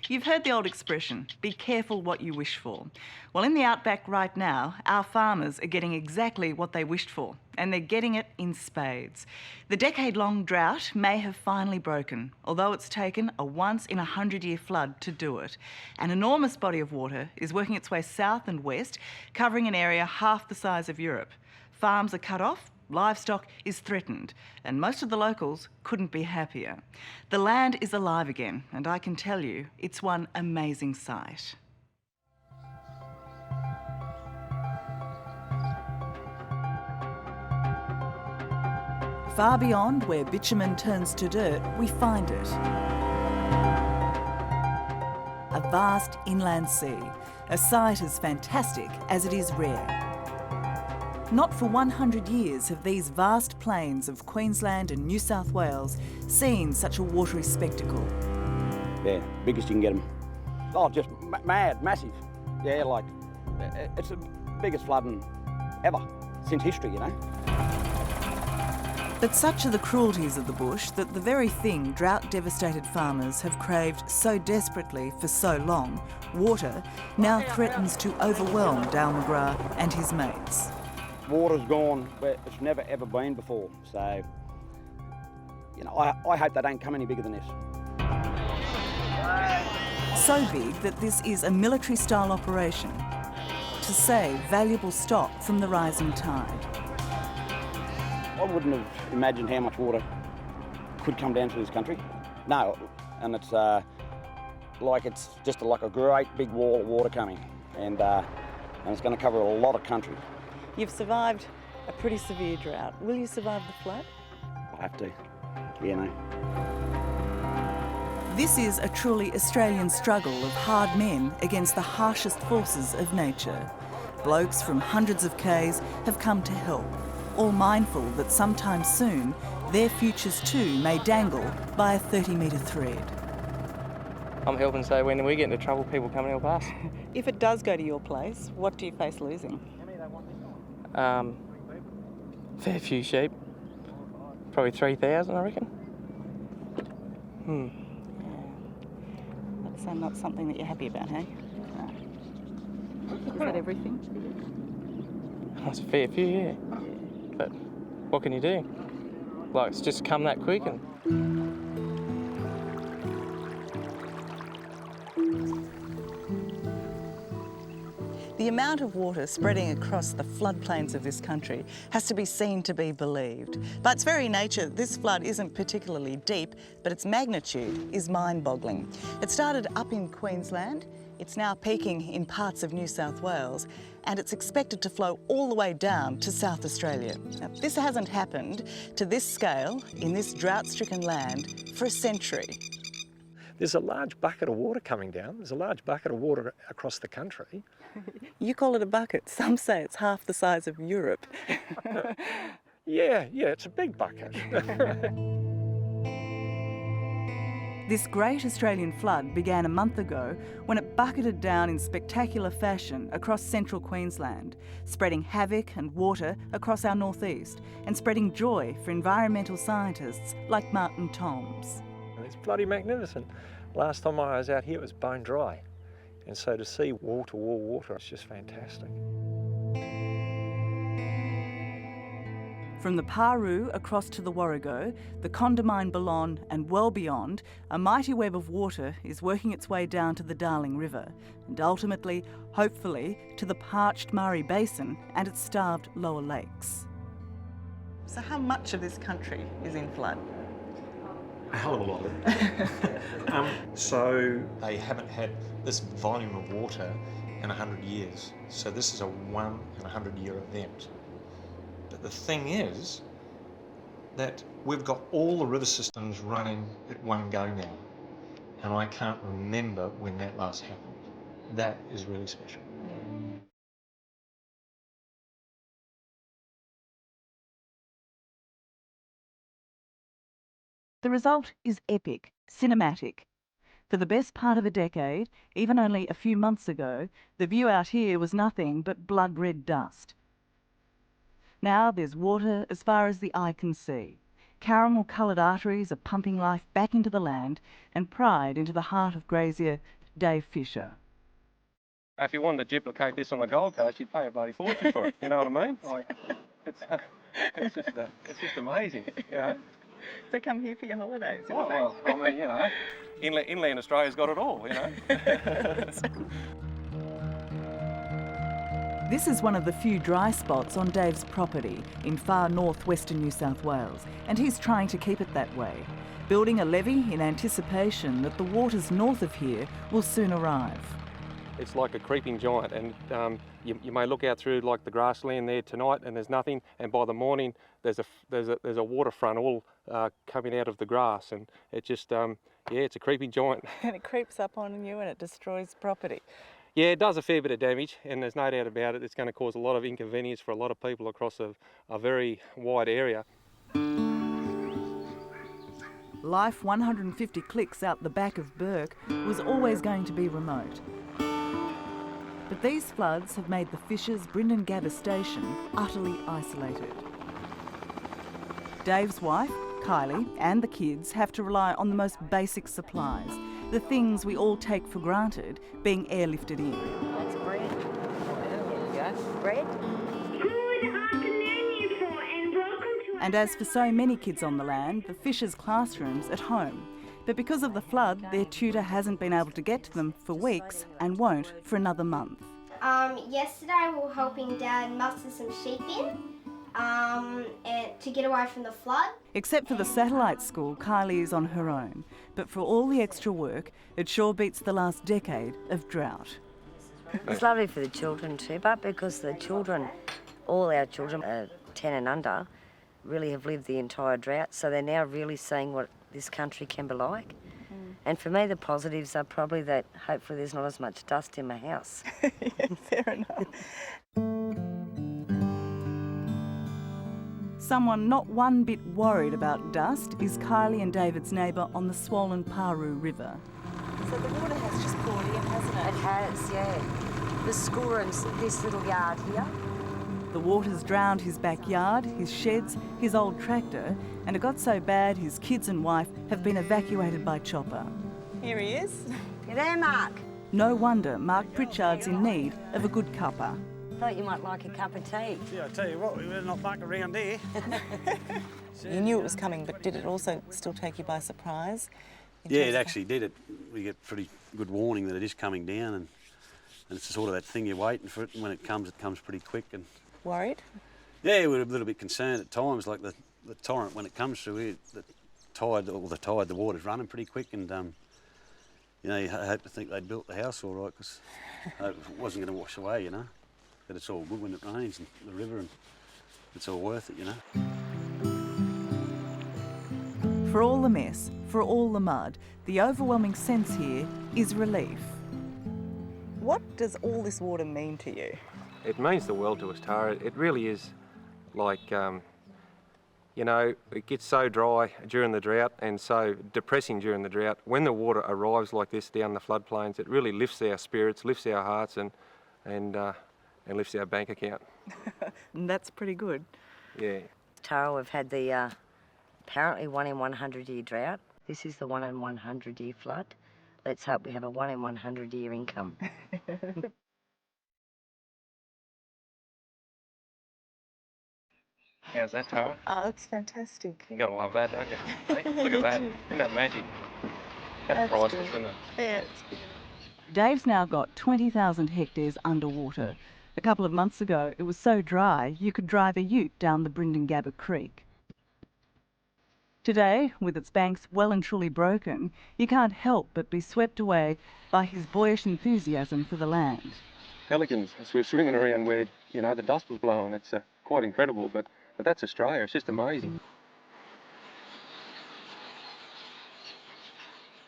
You've heard the old expression, be careful what you wish for. Well, in the outback right now, our farmers are getting exactly what they wished for, and they're getting it in spades. The decade-long drought may have finally broken, although it's taken a once-in-a-100-year flood to do it. An enormous body of water is working its way south and west, covering an area half the size of Europe. Farms are cut off, livestock is threatened, and most of the locals couldn't be happier. The land is alive again, and I can tell you, it's one amazing sight. Far beyond where bitumen turns to dirt, we find it. A vast inland sea, a sight as fantastic as it is rare. Not for 100 years have these vast plains of Queensland and New South Wales seen such a watery spectacle. Yeah, biggest you can get them. Oh, just mad, massive. Yeah, like, it's the biggest flooding ever, since history, you know. But such are the cruelties of the bush that the very thing drought-devastated farmers have craved so desperately for so long, water, now threatens to overwhelm Dale McGrath and his mates. Water's gone where it's never ever been before, so, you know, I hope they don't come any bigger than this. So big that this is a military-style operation to save valuable stock from the rising tide. I wouldn't have imagined how much water could come down to this country. No, and it's just like a great big wall of water coming, and it's going to cover a lot of country. You've survived a pretty severe drought. Will you survive the flood? I'll have to, you know. This is a truly Australian struggle of hard men against the harshest forces of nature. Blokes from hundreds of k's have come to help, all mindful that sometime soon their futures too may dangle by a 30-metre thread. I'm helping, so when we get into trouble, people come and help us. If it does go to your place, what do you face losing? Fair few sheep, probably 3,000, I reckon. That's not something that you're happy about, hey? No. Is that everything? That's a fair few, yeah. But what can you do? Like, it's just come that quick. And the amount of water spreading across the floodplains of this country has to be seen to be believed. By its very nature, this flood isn't particularly deep, but its magnitude is mind-boggling. It started up in Queensland, it's now peaking in parts of New South Wales, and it's expected to flow all the way down to South Australia. Now, this hasn't happened to this scale in this drought-stricken land for a century. There's a large bucket of water coming down. There's a large bucket of water across the country. You call it a bucket. Some say it's half the size of Europe. Yeah, it's a big bucket. This great Australian flood began a month ago when it bucketed down in spectacular fashion across central Queensland, spreading havoc and water across our northeast and spreading joy for environmental scientists like Martin Toms. It's bloody magnificent. Last time I was out here, it was bone dry. And so to see wall-to-wall water, it's just fantastic. From the Paroo across to the Warrego, the Condamine Ballon and well beyond, a mighty web of water is working its way down to the Darling River and ultimately, hopefully, to the parched Murray Basin and its starved lower lakes. So how much of this country is in flood? A hell of a lot of it. So they haven't had this volume of water in 100 years. So this is a 1 in 100-year event. But the thing is that we've got all the river systems running at one go now. And I can't remember when that last happened. That is really special. The result is epic, cinematic. For the best part of a decade, even only a few months ago, the view out here was nothing but blood-red dust. Now there's water as far as the eye can see. Caramel-coloured arteries are pumping life back into the land and pride into the heart of grazier Dave Fisher. If you wanted to duplicate this on the Gold Coast, you'd pay a bloody fortune for it. You know what I mean? Like, it's just amazing. You know? So come here for your holidays. Well, I mean, you know, inland Australia's got it all. You know. This is one of the few dry spots on Dave's property in far northwestern New South Wales, and he's trying to keep it that way, building a levee in anticipation that the waters north of here will soon arrive. It's like a creeping giant, and you may look out through like the grassland there tonight, and there's nothing, and by the morning there's a waterfront all coming out of the grass, and it just it's a creeping giant. And it creeps up on you and it destroys property. Yeah, it does a fair bit of damage, and there's no doubt about it. It's going to cause a lot of inconvenience for a lot of people across a very wide area. Life 150 clicks out the back of Bourke was always going to be remote. But these floods have made the Fishers' Brindon Gabba station utterly isolated. Dave's wife, Kylie, and the kids have to rely on the most basic supplies, the things we all take for granted, being airlifted in. That's bread. There you go. Bread. Good afternoon, you four, and welcome to... And as for so many kids on the land, the Fishers' classrooms at home. But because of the flood, their tutor hasn't been able to get to them for weeks and won't for another month. Yesterday we were helping Dad muster some sheep in and to get away from the flood. Except for the satellite school, Kylie is on her own. But for all the extra work, it sure beats the last decade of drought. It's lovely for the children too, but because the children, all our children, 10 and under, really have lived the entire drought, so they're now really seeing what this country can be like. And for me, the positives are probably that hopefully there's not as much dust in my house. Yeah, fair enough. Someone not one bit worried about dust is Kylie and David's neighbour on the swollen Paru River. So the water has just poured in, hasn't it? It has, yeah. The school room's this little yard here. The water's drowned his backyard, his sheds, his old tractor, and it got so bad his kids and wife have been evacuated by chopper. Here he is. You there, Mark? No wonder Mark Pritchard's in need of a good cuppa. Thought you might like a cup of tea. Yeah, I tell you what, we better not muck around here. You knew it was coming, but did it also still take you by surprise? Yeah, it actually did. We get pretty good warning that it is coming down, and it's sort of that thing you're waiting for it, and when it comes pretty quick. And Worried? yeah, we're a little bit concerned at times, like the torrent when it comes through, the water's running pretty quick, and you know, you hope to think they'd built the house all right, because it wasn't going to wash away, you know. But it's all good when it rains, and the river, and it's all worth it, you know. For all the mess, for all the mud, the overwhelming sense here is relief. What does all this water mean to you? It means the world to us, Tara. It really is like, you know, it gets so dry during the drought and so depressing during the drought. When the water arrives like this down the floodplains, it really lifts our spirits, lifts our hearts, and lifts our bank account. And that's pretty good. Yeah. Tara, we've had the apparently 1 in 100 year drought. This is the 1 in 100 year flood. Let's hope we have a 1 in 100 year income. How's that, Tara? Oh, it's fantastic. You gotta love that, don't you? Hey, look at that. Isn't that magic? That's priceless, isn't it? Yeah, it's good. Dave's now got 20,000 hectares underwater. A couple of months ago, it was so dry you could drive a ute down the Brindon Gabba Creek. Today, with its banks well and truly broken, you can't help but be swept away by his boyish enthusiasm for the land. Pelicans, as we're swimming around where, you know, the dust was blowing, it's quite incredible, but that's Australia. It's just amazing.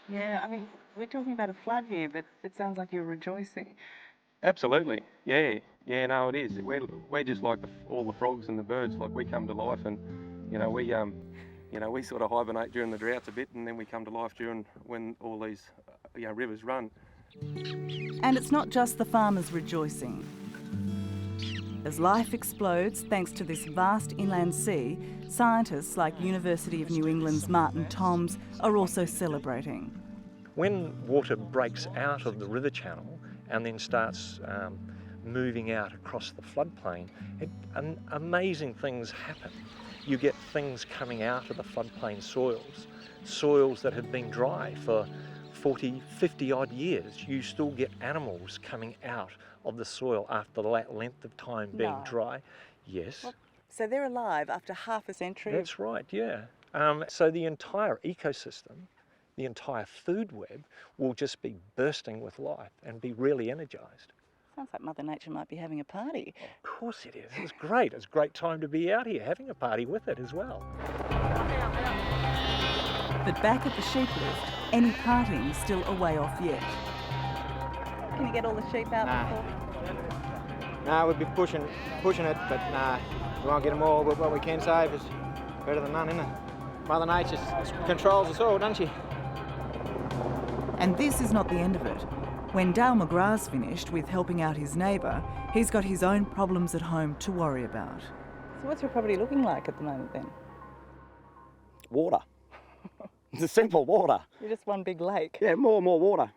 Yeah, I mean, we're talking about a flood here, but it sounds like you're rejoicing. Absolutely. Yeah, no, it is. We're just like all the frogs and the birds. Like, we come to life, and we sort of hibernate during the droughts a bit, and then we come to life when all these rivers run. And it's not just the farmers rejoicing. As life explodes thanks to this vast inland sea, scientists like University of New England's Martin Toms are also celebrating. When water breaks out of the river channel and then starts moving out across the floodplain, amazing things happen. You get things coming out of the floodplain soils that have been dry for 40, 50 odd years. You still get animals coming out of the soil after that length of time being dry. Yes. Well, so they're alive after half a century? That's right, yeah. So the entire ecosystem, the entire food web will just be bursting with life and be really energised. Sounds like Mother Nature might be having a party. Of course it is. It's great. It's a great time to be out here having a party with it as well. But back at the sheep lift, any partying's still a way off yet. Can you get all the sheep out before? No, we'd be pushing it, but we won't get them all, but what we can save is better than none, isn't it? Mother Nature controls us all, doesn't she? And this is not the end of it. When Dale McGrath's finished with helping out his neighbour, he's got his own problems at home to worry about. So what's your property looking like at the moment then? Water. It's a simple water. You're just one big lake. Yeah, more and more water.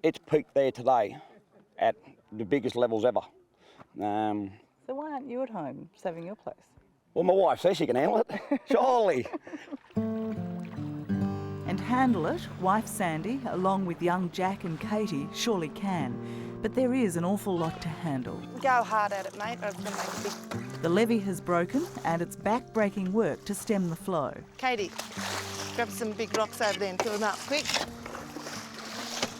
It's peaked there today at the biggest levels ever. So why aren't you at home saving your place? Well, my wife says she can handle it. Surely. And handle it, wife Sandy, along with young Jack and Katie, surely can. But there is an awful lot to handle. Go hard at it, mate. Or it's going to make a big... The levee has broken and it's back-breaking work to stem the flow. Katie, grab some big rocks over there and fill them up quick.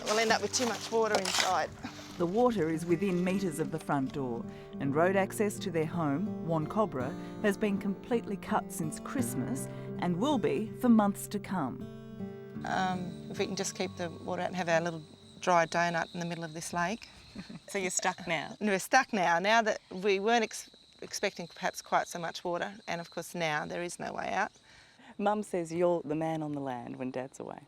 We'll end up with too much water inside. The water is within metres of the front door, and road access to their home, Woncobra, has been completely cut since Christmas and will be for months to come. If we can just keep the water out and have our little dry donut in the middle of this lake. So you're stuck now? We're stuck now. Now that we weren't expecting perhaps quite so much water, and of course now there is no way out. Mum says you're the man on the land when Dad's away.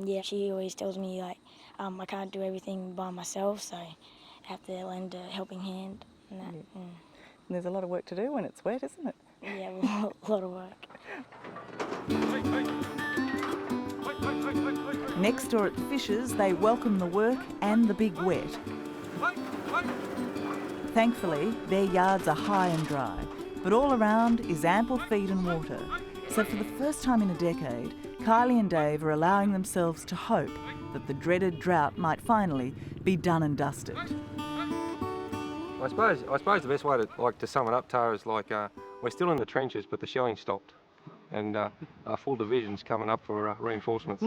Yeah, she always tells me like I can't do everything by myself, so I have to lend a helping hand and that. Yeah. And there's a lot of work to do when it's wet, isn't it? Yeah, a lot of work. Next door at the Fishers, they welcome the work and the big wet. Thankfully, their yards are high and dry, but all around is ample feed and water. So for the first time in a decade, Kylie and Dave are allowing themselves to hope that the dreaded drought might finally be done and dusted. I suppose the best way to sum it up, Tara, is like we're still in the trenches, but the shelling stopped, and our full division's coming up for reinforcements.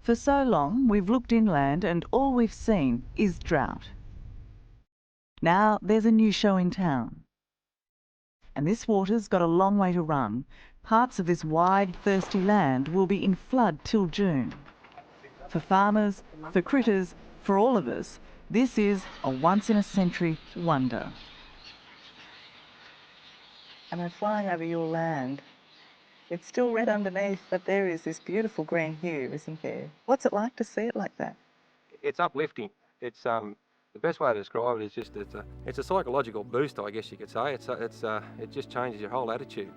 For so long, we've looked inland and all we've seen is drought. Now there's a new show in town. And this water's got a long way to run. Parts of this wide, thirsty land will be in flood till June. For farmers, for critters, for all of us, this is a once-in-a-century wonder. And I'm flying over your land. It's still red underneath, but there is this beautiful green hue, isn't there? What's it like to see it like that? It's uplifting. It's the best way to describe it is just it's a psychological boost, I guess you could say. It just changes your whole attitude.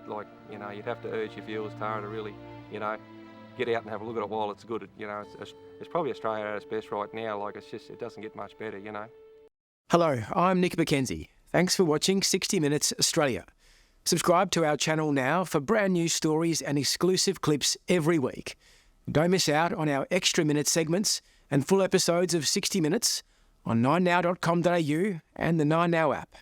Like, you know, you'd have to urge your viewers, Tara, to really, you know, get out and have a look at it while it's good. You know, it's probably Australia at its best right now. Like, it doesn't get much better, you know. Hello, I'm Nick McKenzie. Thanks for watching 60 Minutes Australia. Subscribe to our channel now for brand new stories and exclusive clips every week. Don't miss out on our extra minute segments and full episodes of 60 Minutes on 9now.com.au and the 9Now app.